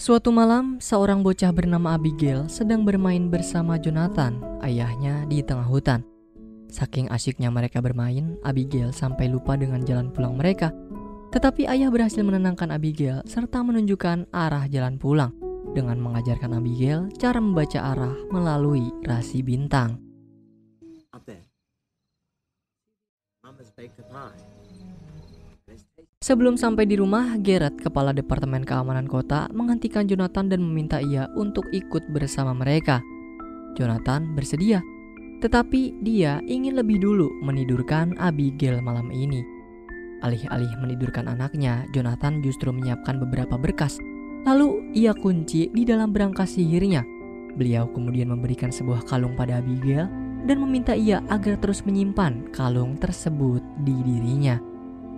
Suatu malam, seorang bocah bernama Abigail sedang bermain bersama Jonathan, ayahnya, di tengah hutan. Saking asyiknya mereka bermain, Abigail sampai lupa dengan jalan pulang mereka. Tetapi ayah berhasil menenangkan Abigail serta menunjukkan arah jalan pulang dengan mengajarkan Abigail cara membaca arah melalui rasi bintang. Sebelum sampai di rumah, Garrett, kepala Departemen Keamanan Kota, menghentikan Jonathan dan meminta ia untuk ikut bersama mereka. Jonathan bersedia, tetapi dia ingin lebih dulu menidurkan Abigail malam ini. Alih-alih menidurkan anaknya, Jonathan justru menyiapkan beberapa berkas. Lalu ia kunci di dalam berangkas sihirnya. Beliau kemudian memberikan sebuah kalung pada Abigail dan meminta ia agar terus menyimpan kalung tersebut di dirinya.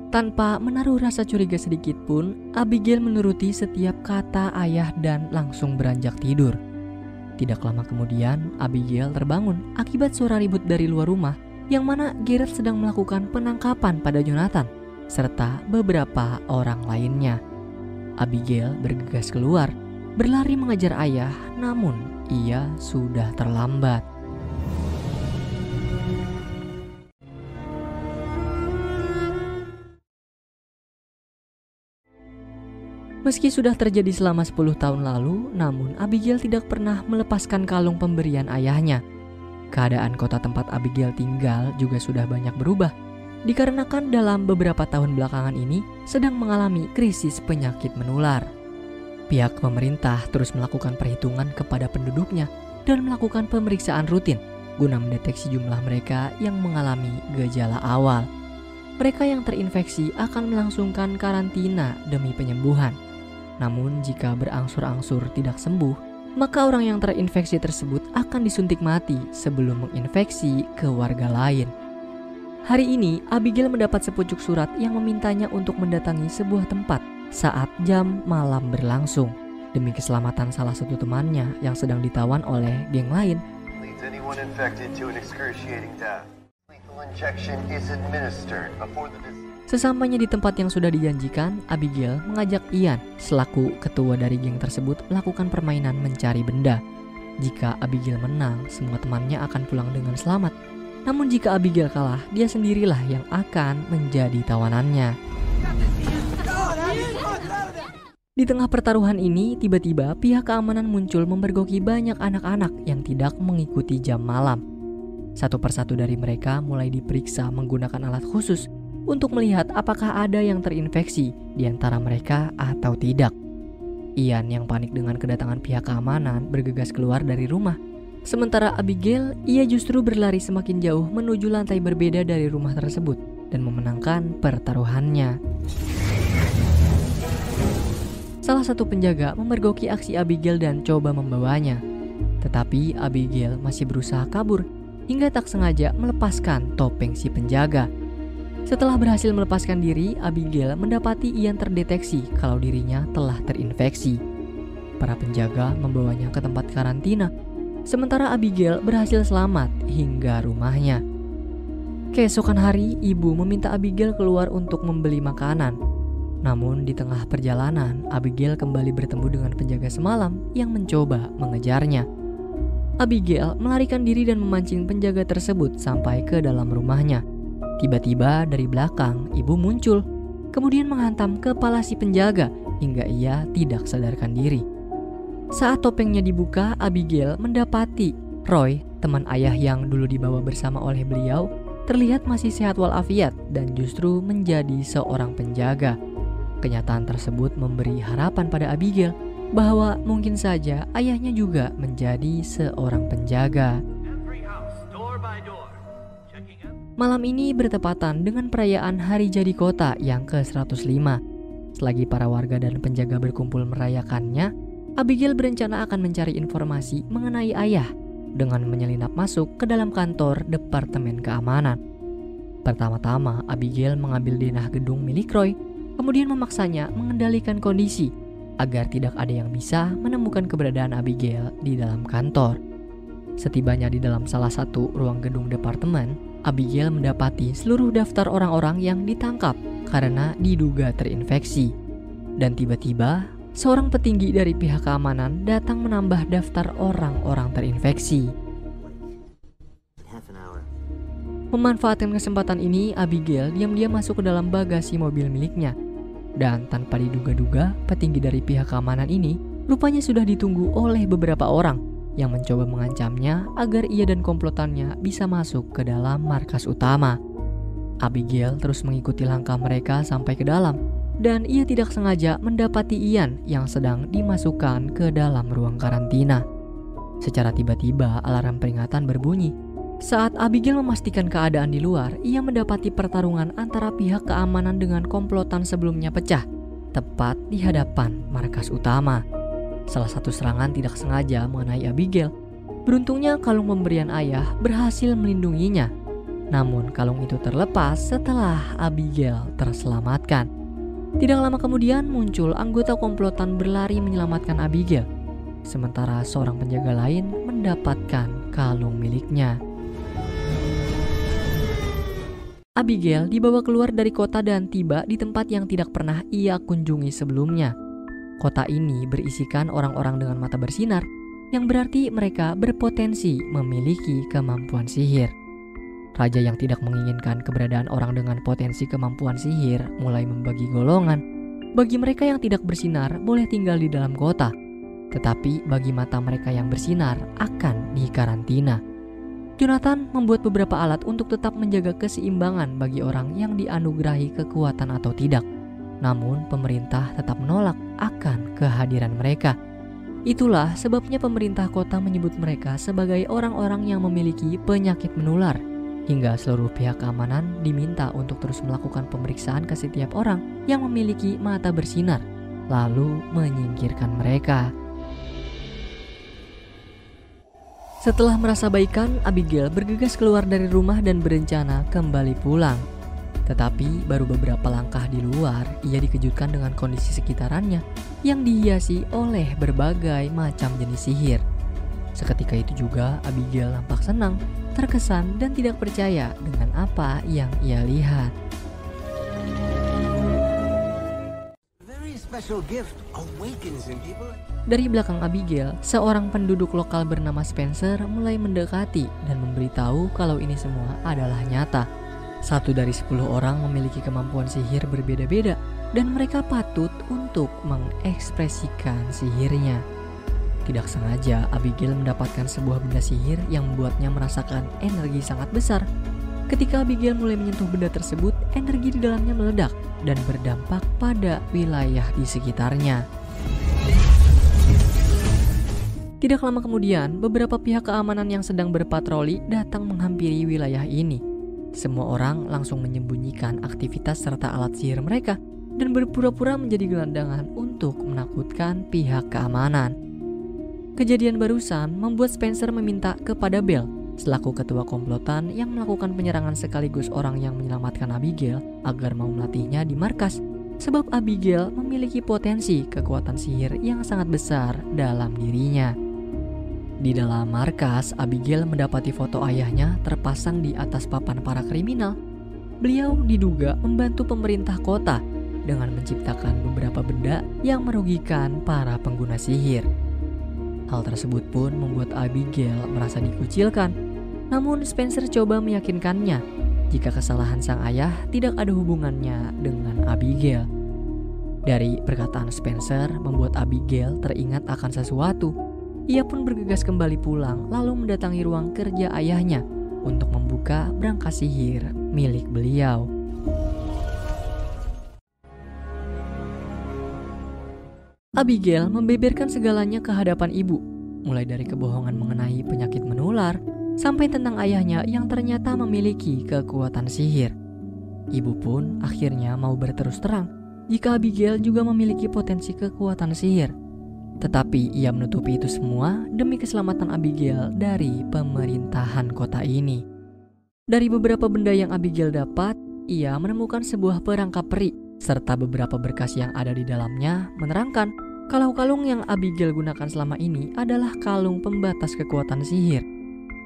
Tanpa menaruh rasa curiga sedikit pun, Abigail menuruti setiap kata ayah dan langsung beranjak tidur. Tidak lama kemudian, Abigail terbangun akibat suara ribut dari luar rumah yang mana Garrett sedang melakukan penangkapan pada Jonathan serta beberapa orang lainnya. Abigail bergegas keluar, berlari mengejar ayah, namun ia sudah terlambat. Meski sudah terjadi selama 10 tahun lalu, namun Abigail tidak pernah melepaskan kalung pemberian ayahnya. Keadaan kota tempat Abigail tinggal juga sudah banyak berubah, dikarenakan dalam beberapa tahun belakangan ini sedang mengalami krisis penyakit menular. Pihak pemerintah terus melakukan perhitungan kepada penduduknya dan melakukan pemeriksaan rutin guna mendeteksi jumlah mereka yang mengalami gejala awal. Mereka yang terinfeksi akan melangsungkan karantina demi penyembuhan. Namun jika berangsur-angsur tidak sembuh, maka orang yang terinfeksi tersebut akan disuntik mati sebelum menginfeksi ke warga lain. Hari ini, Abigail mendapat sepucuk surat yang memintanya untuk mendatangi sebuah tempat saat jam malam berlangsung demi keselamatan salah satu temannya yang sedang ditawan oleh geng lain. Sesampainya di tempat yang sudah dijanjikan, Abigail mengajak Ian selaku ketua dari geng tersebut melakukan permainan mencari benda. Jika Abigail menang, semua temannya akan pulang dengan selamat. Namun jika Abigail kalah, dia sendirilah yang akan menjadi tawanannya. Di tengah pertaruhan ini, tiba-tiba pihak keamanan muncul memergoki banyak anak-anak yang tidak mengikuti jam malam. Satu persatu dari mereka mulai diperiksa menggunakan alat khusus untuk melihat apakah ada yang terinfeksi di antara mereka atau tidak. Ian yang panik dengan kedatangan pihak keamanan bergegas keluar dari rumah. Sementara Abigail, ia justru berlari semakin jauh menuju lantai berbeda dari rumah tersebut dan memenangkan pertaruhannya. Salah satu penjaga memergoki aksi Abigail dan coba membawanya. Tetapi Abigail masih berusaha kabur hingga tak sengaja melepaskan topeng si penjaga. Setelah berhasil melepaskan diri, Abigail mendapati Ian terdeteksi kalau dirinya telah terinfeksi. Para penjaga membawanya ke tempat karantina, sementara Abigail berhasil selamat hingga rumahnya. Keesokan hari, ibu meminta Abigail keluar untuk membeli makanan. Namun di tengah perjalanan, Abigail kembali bertemu dengan penjaga semalam yang mencoba mengejarnya. Abigail melarikan diri dan memancing penjaga tersebut sampai ke dalam rumahnya. Tiba-tiba dari belakang, ibu muncul, kemudian menghantam kepala si penjaga hingga ia tidak sadarkan diri. Saat topengnya dibuka, Abigail mendapati Roy, teman ayah yang dulu dibawa bersama oleh beliau, terlihat masih sehat walafiat dan justru menjadi seorang penjaga. Kenyataan tersebut memberi harapan pada Abigail bahwa mungkin saja ayahnya juga menjadi seorang penjaga. Malam ini bertepatan dengan perayaan Hari Jadi Kota yang ke-105. Selagi para warga dan penjaga berkumpul merayakannya, Abigail berencana akan mencari informasi mengenai ayah dengan menyelinap masuk ke dalam kantor Departemen Keamanan. Pertama-tama, Abigail mengambil denah gedung milik Roy, kemudian memaksanya mengendalikan kondisi agar tidak ada yang bisa menemukan keberadaan Abigail di dalam kantor. Setibanya di dalam salah satu ruang gedung departemen, Abigail mendapati seluruh daftar orang-orang yang ditangkap karena diduga terinfeksi. Dan tiba-tiba, seorang petinggi dari pihak keamanan datang menambah daftar orang-orang terinfeksi. Memanfaatkan kesempatan ini, Abigail diam-diam masuk ke dalam bagasi mobil miliknya. Dan tanpa diduga-duga, petinggi dari pihak keamanan ini rupanya sudah ditunggu oleh beberapa orang yang mencoba mengancamnya agar ia dan komplotannya bisa masuk ke dalam markas utama. Abigail terus mengikuti langkah mereka sampai ke dalam, dan ia tidak sengaja mendapati Ian yang sedang dimasukkan ke dalam ruang karantina. Secara tiba-tiba alarm peringatan berbunyi. Saat Abigail memastikan keadaan di luar, ia mendapati pertarungan antara pihak keamanan dengan komplotan sebelumnya pecah, tepat di hadapan markas utama. Salah satu serangan tidak sengaja mengenai Abigail. Beruntungnya kalung pemberian ayah berhasil melindunginya. Namun kalung itu terlepas setelah Abigail terselamatkan. Tidak lama kemudian muncul anggota komplotan berlari menyelamatkan Abigail, sementara seorang penjaga lain mendapatkan kalung miliknya. Abigail dibawa keluar dari kota dan tiba di tempat yang tidak pernah ia kunjungi sebelumnya. Kota ini berisikan orang-orang dengan mata bersinar, yang berarti mereka berpotensi memiliki kemampuan sihir. Raja yang tidak menginginkan keberadaan orang dengan potensi kemampuan sihir mulai membagi golongan. Bagi mereka yang tidak bersinar boleh tinggal di dalam kota, tetapi bagi mata mereka yang bersinar akan dikarantina. Jonathan membuat beberapa alat untuk tetap menjaga keseimbangan bagi orang yang dianugerahi kekuatan atau tidak. Namun pemerintah tetap menolak akan kehadiran mereka. Itulah sebabnya pemerintah kota menyebut mereka sebagai orang-orang yang memiliki penyakit menular. Hingga seluruh pihak keamanan diminta untuk terus melakukan pemeriksaan ke setiap orang yang memiliki mata bersinar, lalu menyingkirkan mereka. Setelah merasa baikan, Abigail bergegas keluar dari rumah dan berencana kembali pulang. Tetapi baru beberapa langkah di luar, ia dikejutkan dengan kondisi sekitarannya yang dihiasi oleh berbagai macam jenis sihir. Seketika itu juga Abigail nampak senang, terkesan dan tidak percaya dengan apa yang ia lihat. Dari belakang Abigail, seorang penduduk lokal bernama Spencer mulai mendekati dan memberitahu kalau ini semua adalah nyata. 1 dari 10 orang memiliki kemampuan sihir berbeda-beda dan mereka patut untuk mengekspresikan sihirnya. Tidak sengaja, Abigail mendapatkan sebuah benda sihir yang membuatnya merasakan energi sangat besar. Ketika Abigail mulai menyentuh benda tersebut, energi di dalamnya meledak dan berdampak pada wilayah di sekitarnya. Tidak lama kemudian, beberapa pihak keamanan yang sedang berpatroli datang menghampiri wilayah ini. Semua orang langsung menyembunyikan aktivitas serta alat sihir mereka dan berpura-pura menjadi gelandangan untuk menakutkan pihak keamanan. Kejadian barusan membuat Spencer meminta kepada Belle, selaku ketua komplotan yang melakukan penyerangan sekaligus orang yang menyelamatkan Abigail, agar mau melatihnya di markas, sebab Abigail memiliki potensi kekuatan sihir yang sangat besar dalam dirinya. Di dalam markas, Abigail mendapati foto ayahnya terpasang di atas papan para kriminal. Beliau diduga membantu pemerintah kota dengan menciptakan beberapa benda yang merugikan para pengguna sihir. Hal tersebut pun membuat Abigail merasa dikucilkan. Namun Spencer coba meyakinkannya jika kesalahan sang ayah tidak ada hubungannya dengan Abigail. Dari perkataan Spencer membuat Abigail teringat akan sesuatu. Ia pun bergegas kembali pulang lalu mendatangi ruang kerja ayahnya untuk membuka brankas sihir milik beliau. Abigail membeberkan segalanya ke hadapan ibu, mulai dari kebohongan mengenai penyakit menular sampai tentang ayahnya yang ternyata memiliki kekuatan sihir. Ibu pun akhirnya mau berterus terang jika Abigail juga memiliki potensi kekuatan sihir. Tetapi ia menutupi itu semua demi keselamatan Abigail dari pemerintahan kota ini. Dari beberapa benda yang Abigail dapat, ia menemukan sebuah perangkap peri serta beberapa berkas yang ada di dalamnya menerangkan kalau kalung yang Abigail gunakan selama ini adalah kalung pembatas kekuatan sihir.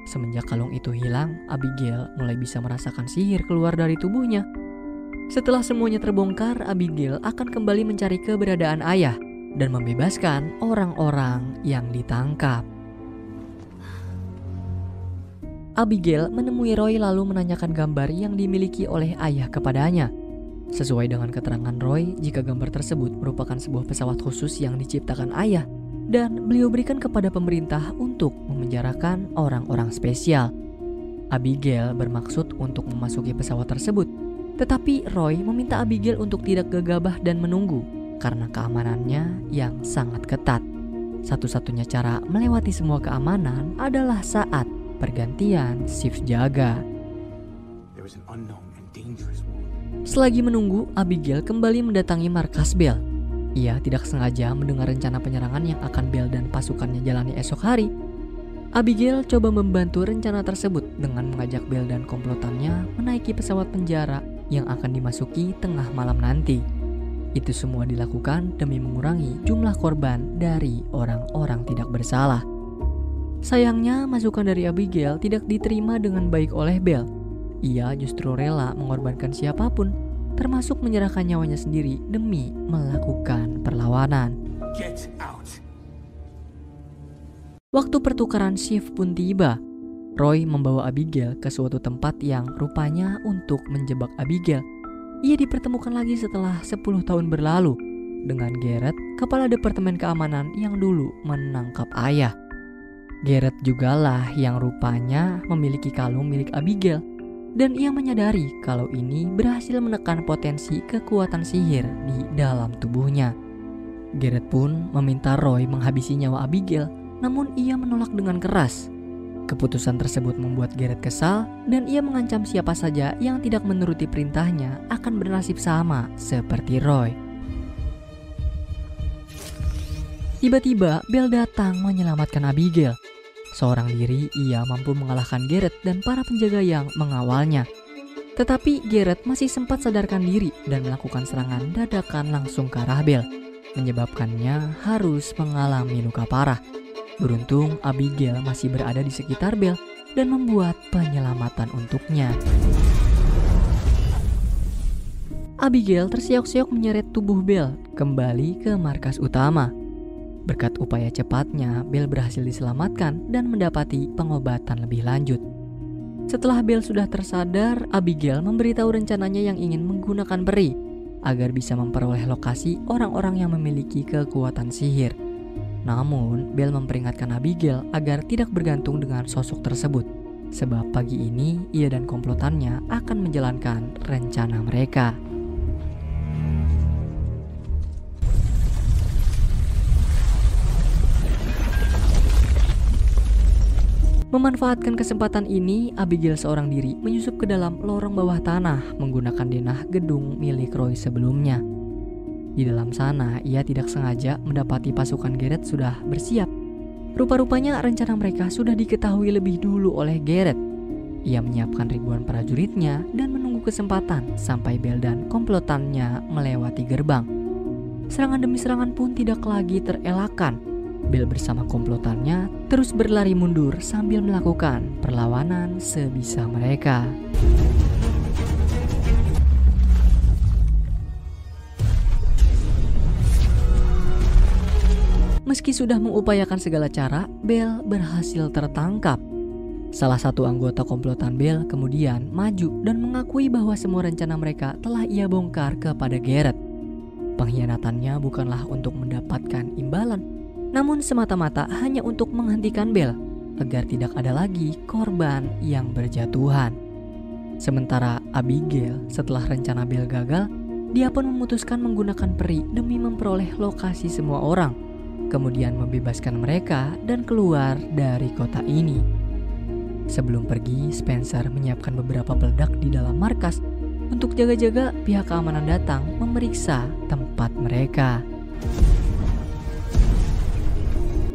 Semenjak kalung itu hilang, Abigail mulai bisa merasakan sihir keluar dari tubuhnya. Setelah semuanya terbongkar, Abigail akan kembali mencari keberadaan ayah dan membebaskan orang-orang yang ditangkap. Abigail menemui Roy lalu menanyakan gambar yang dimiliki oleh ayah kepadanya. Sesuai dengan keterangan Roy, jika gambar tersebut merupakan sebuah pesawat khusus yang diciptakan ayah dan beliau berikan kepada pemerintah untuk memenjarakan orang-orang spesial. Abigail bermaksud untuk memasuki pesawat tersebut, tetapi Roy meminta Abigail untuk tidak gegabah dan menunggu karena keamanannya yang sangat ketat. Satu-satunya cara melewati semua keamanan adalah saat pergantian shift jaga. Selagi menunggu, Abigail kembali mendatangi markas Bell. Ia tidak sengaja mendengar rencana penyerangan yang akan Bell dan pasukannya jalani esok hari. Abigail coba membantu rencana tersebut dengan mengajak Bell dan komplotannya menaiki pesawat penjara yang akan dimasuki tengah malam nanti. Itu semua dilakukan demi mengurangi jumlah korban dari orang-orang tidak bersalah. Sayangnya, masukan dari Abigail tidak diterima dengan baik oleh Bell. Ia justru rela mengorbankan siapapun, termasuk menyerahkan nyawanya sendiri demi melakukan perlawanan. Get out. Waktu pertukaran shift pun tiba. Roy membawa Abigail ke suatu tempat yang rupanya untuk menjebak Abigail. Ia dipertemukan lagi setelah 10 tahun berlalu dengan Garrett, kepala departemen keamanan yang dulu menangkap ayah. Garrett jugalah yang rupanya memiliki kalung milik Abigail, dan ia menyadari kalau ini berhasil menekan potensi kekuatan sihir di dalam tubuhnya. Garrett pun meminta Roy menghabisi nyawa Abigail, namun ia menolak dengan keras. Keputusan tersebut membuat Garrett kesal, dan ia mengancam siapa saja yang tidak menuruti perintahnya akan bernasib sama seperti Roy. Tiba-tiba Bell datang menyelamatkan Abigail. Seorang diri ia mampu mengalahkan Garrett dan para penjaga yang mengawalnya. Tetapi Garrett masih sempat sadarkan diri dan melakukan serangan dadakan langsung ke arah Bell, menyebabkannya harus mengalami luka parah. Beruntung Abigail masih berada di sekitar Bell dan membuat penyelamatan untuknya. Abigail terseok-seok menyeret tubuh Bell kembali ke markas utama. Berkat upaya cepatnya, Bell berhasil diselamatkan dan mendapati pengobatan lebih lanjut. Setelah Bell sudah tersadar, Abigail memberitahu rencananya yang ingin menggunakan peri agar bisa memperoleh lokasi orang-orang yang memiliki kekuatan sihir. Namun, Bell memperingatkan Abigail agar tidak bergantung dengan sosok tersebut, sebab pagi ini ia dan komplotannya akan menjalankan rencana mereka. Memanfaatkan kesempatan ini, Abigail seorang diri menyusup ke dalam lorong bawah tanah menggunakan denah gedung milik Roy sebelumnya. Di dalam sana, ia tidak sengaja mendapati pasukan Garrett sudah bersiap. Rupa-rupanya rencana mereka sudah diketahui lebih dulu oleh Garrett. Ia menyiapkan ribuan prajuritnya dan menunggu kesempatan sampai Bell dan komplotannya melewati gerbang. Serangan demi serangan pun tidak lagi terelakkan. Bell bersama komplotannya terus berlari mundur sambil melakukan perlawanan sebisa mereka. Meski sudah mengupayakan segala cara, Bell berhasil tertangkap. Salah satu anggota komplotan Bell kemudian maju dan mengakui bahwa semua rencana mereka telah ia bongkar kepada Garrett. Pengkhianatannya bukanlah untuk mendapatkan imbalan, namun semata-mata hanya untuk menghentikan Bell agar tidak ada lagi korban yang berjatuhan. Sementara Abigail, setelah rencana Bell gagal, dia pun memutuskan menggunakan peri demi memperoleh lokasi semua orang, kemudian membebaskan mereka dan keluar dari kota ini. Sebelum pergi, Spencer menyiapkan beberapa peledak di dalam markas untuk jaga-jaga pihak keamanan datang memeriksa tempat mereka.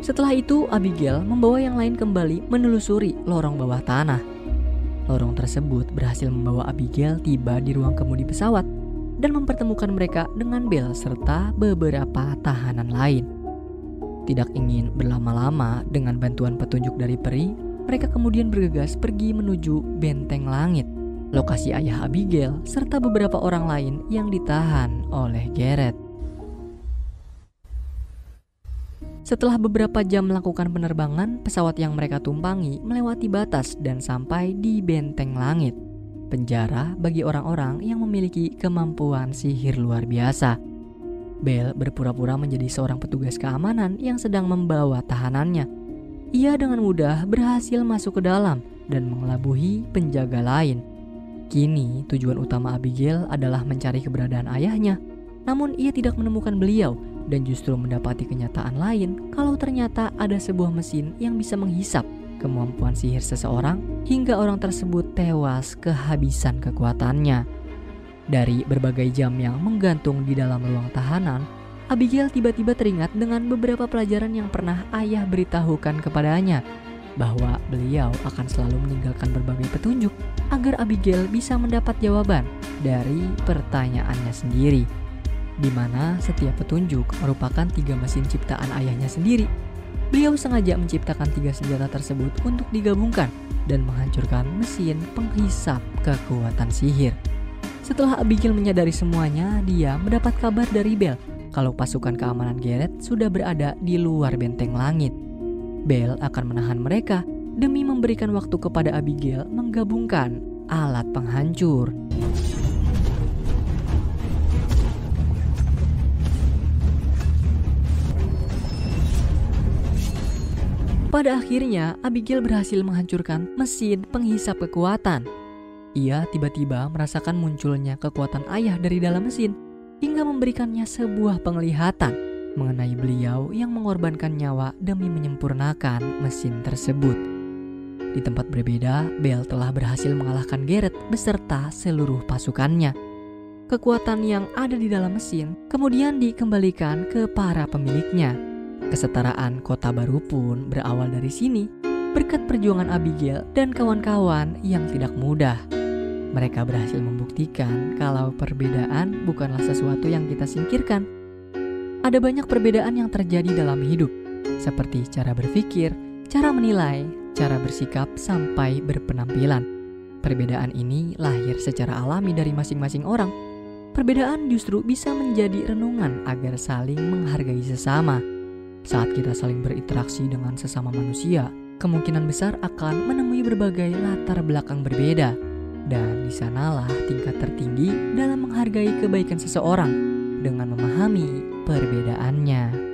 Setelah itu, Abigail membawa yang lain kembali menelusuri lorong bawah tanah. Lorong tersebut berhasil membawa Abigail tiba di ruang kemudi pesawat dan mempertemukan mereka dengan Bell serta beberapa tahanan lain. Tidak ingin berlama-lama dengan bantuan petunjuk dari peri, mereka kemudian bergegas pergi menuju Benteng Langit, lokasi ayah Abigail serta beberapa orang lain yang ditahan oleh Gareth. Setelah beberapa jam melakukan penerbangan, pesawat yang mereka tumpangi melewati batas dan sampai di Benteng Langit, penjara bagi orang-orang yang memiliki kemampuan sihir luar biasa. Belle berpura-pura menjadi seorang petugas keamanan yang sedang membawa tahanannya. Ia dengan mudah berhasil masuk ke dalam dan mengelabuhi penjaga lain. Kini tujuan utama Abigail adalah mencari keberadaan ayahnya. Namun ia tidak menemukan beliau dan justru mendapati kenyataan lain kalau ternyata ada sebuah mesin yang bisa menghisap kemampuan sihir seseorang hingga orang tersebut tewas kehabisan kekuatannya. Dari berbagai jam yang menggantung di dalam ruang tahanan, Abigail tiba-tiba teringat dengan beberapa pelajaran yang pernah ayah beritahukan kepadanya, bahwa beliau akan selalu meninggalkan berbagai petunjuk agar Abigail bisa mendapat jawaban dari pertanyaannya sendiri, di mana setiap petunjuk merupakan 3 mesin ciptaan ayahnya sendiri. Beliau sengaja menciptakan 3 senjata tersebut untuk digabungkan dan menghancurkan mesin penghisap kekuatan sihir. Setelah Abigail menyadari semuanya, dia mendapat kabar dari Belle kalau pasukan keamanan Gareth sudah berada di luar Benteng Langit. Belle akan menahan mereka demi memberikan waktu kepada Abigail menggabungkan alat penghancur. Pada akhirnya, Abigail berhasil menghancurkan mesin penghisap kekuatan. Ia tiba-tiba merasakan munculnya kekuatan ayah dari dalam mesin, hingga memberikannya sebuah penglihatan mengenai beliau yang mengorbankan nyawa demi menyempurnakan mesin tersebut. Di tempat berbeda, Belle telah berhasil mengalahkan Gareth beserta seluruh pasukannya. Kekuatan yang ada di dalam mesin kemudian dikembalikan ke para pemiliknya. Kesetaraan kota baru pun berawal dari sini, berkat perjuangan Abigail dan kawan-kawan yang tidak mudah. Mereka berhasil membuktikan kalau perbedaan bukanlah sesuatu yang kita singkirkan. Ada banyak perbedaan yang terjadi dalam hidup, seperti cara berpikir, cara menilai, cara bersikap, sampai berpenampilan. Perbedaan ini lahir secara alami dari masing-masing orang. Perbedaan justru bisa menjadi renungan agar saling menghargai sesama. Saat kita saling berinteraksi dengan sesama manusia, kemungkinan besar akan menemui berbagai latar belakang berbeda. Dan disanalah tingkat tertinggi dalam menghargai kebaikan seseorang dengan memahami perbedaannya.